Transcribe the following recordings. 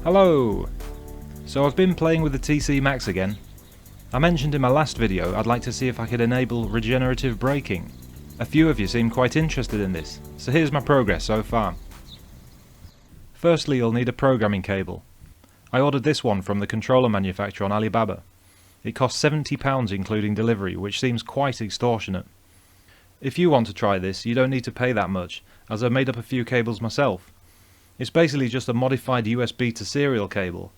Hello! So I've been playing with the TC Max again. I mentioned in my last video I'd like to see if I could enable regenerative braking. A few of you seem quite interested in this, so here's my progress so far. Firstly, you'll need a programming cable. I ordered this one from the controller manufacturer on Alibaba. It costs £70 including delivery, which seems quite extortionate. If you want to try this, you don't need to pay that much, as I've made up a few cables myself. It's basically just a modified USB to serial cable.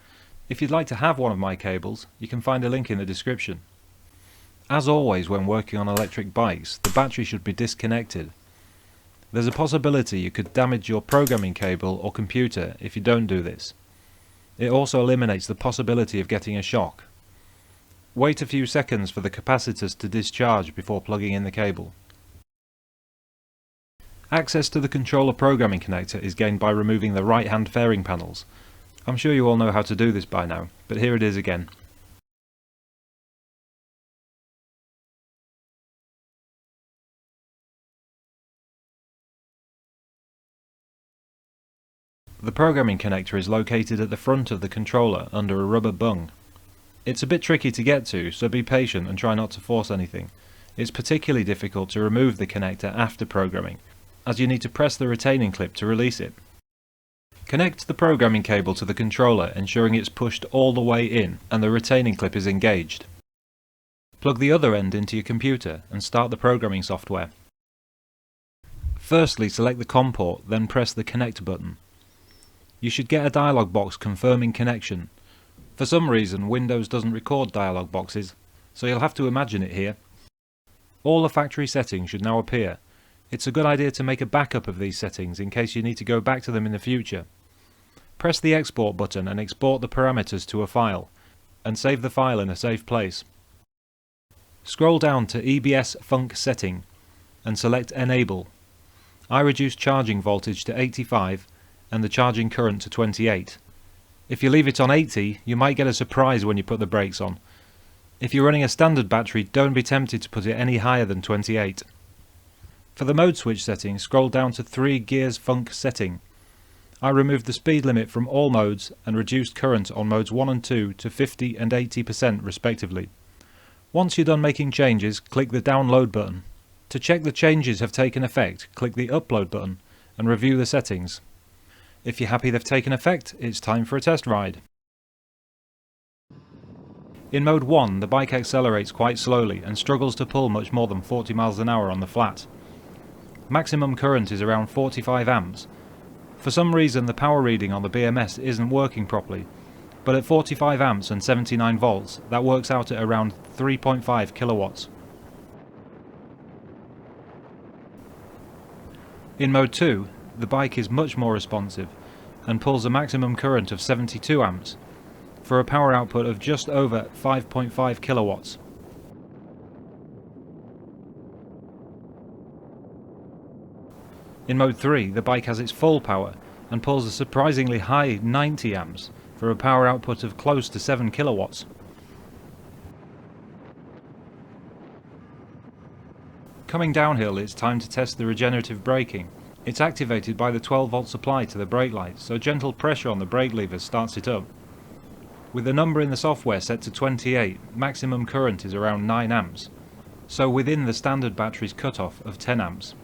If you'd like to have one of my cables, you can find a link in the description. As always when working on electric bikes, the battery should be disconnected. There's a possibility you could damage your programming cable or computer if you don't do this. It also eliminates the possibility of getting a shock. Wait a few seconds for the capacitors to discharge before plugging in the cable. Access to the controller programming connector is gained by removing the right-hand fairing panels. I'm sure you all know how to do this by now, but here it is again. The programming connector is located at the front of the controller under a rubber bung. It's a bit tricky to get to, so be patient and try not to force anything. It's particularly difficult to remove the connector after programming, as you need to press the retaining clip to release it. Connect the programming cable to the controller, ensuring it's pushed all the way in and the retaining clip is engaged. Plug the other end into your computer and start the programming software. Firstly, select the COM port, then press the connect button. You should get a dialog box confirming connection. For some reason, Windows doesn't record dialog boxes, so you'll have to imagine it here. All the factory settings should now appear. It's a good idea to make a backup of these settings in case you need to go back to them in the future. Press the export button and export the parameters to a file, and save the file in a safe place. Scroll down to EBS Func setting and select Enable. I reduced charging voltage to 85 and the charging current to 28. If you leave it on 80, you might get a surprise when you put the brakes on. If you're running a standard battery, don't be tempted to put it any higher than 28. For the mode switch setting, scroll down to 3 gears Func setting. I removed the speed limit from all modes and reduced current on modes 1 and 2 to 50 and 80% respectively. Once you're done making changes, click the download button. To check the changes have taken effect, click the upload button and review the settings. If you're happy they've taken effect, it's time for a test ride. In mode 1, the bike accelerates quite slowly and struggles to pull much more than 40 miles an hour on the flat. Maximum current is around 45 amps. For some reason the power reading on the BMS isn't working properly, but at 45 amps and 79 volts that works out at around 3.5 kilowatts. In mode 2, the bike is much more responsive and pulls a maximum current of 72 amps for a power output of just over 5.5 kilowatts. In mode 3, the bike has its full power and pulls a surprisingly high 90 amps for a power output of close to 7 kilowatts. Coming downhill, it's time to test the regenerative braking. It's activated by the 12 volt supply to the brake light, so gentle pressure on the brake levers starts it up. With the number in the software set to 28, maximum current is around 9 amps, so within the standard battery's cutoff of 10 amps.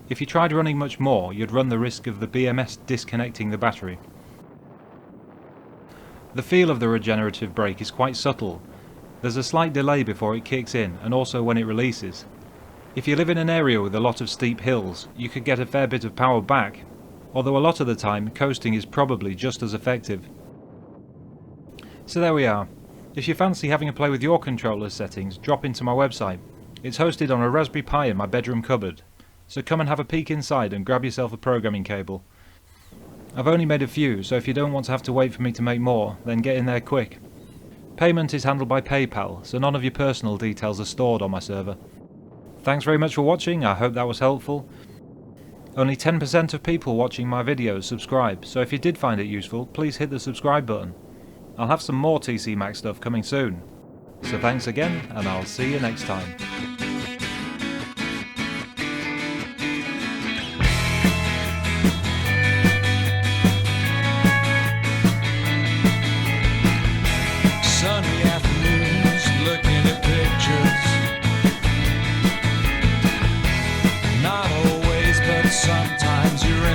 If you tried running much more, you'd run the risk of the BMS disconnecting the battery. The feel of the regenerative brake is quite subtle. There's a slight delay before it kicks in and also when it releases. If you live in an area with a lot of steep hills, you could get a fair bit of power back, although a lot of the time coasting is probably just as effective. So there we are. If you fancy having a play with your controller's settings, drop into my website. It's hosted on a Raspberry Pi in my bedroom cupboard. So come and have a peek inside and grab yourself a programming cable. I've only made a few, so if you don't want to have to wait for me to make more, then get in there quick. Payment is handled by PayPal, so none of your personal details are stored on my server. Thanks very much for watching, I hope that was helpful. Only 10% of people watching my videos subscribe, so if you did find it useful, please hit the subscribe button. I'll have some more TC Max stuff coming soon. So thanks again, and I'll see you next time. Sometimes you're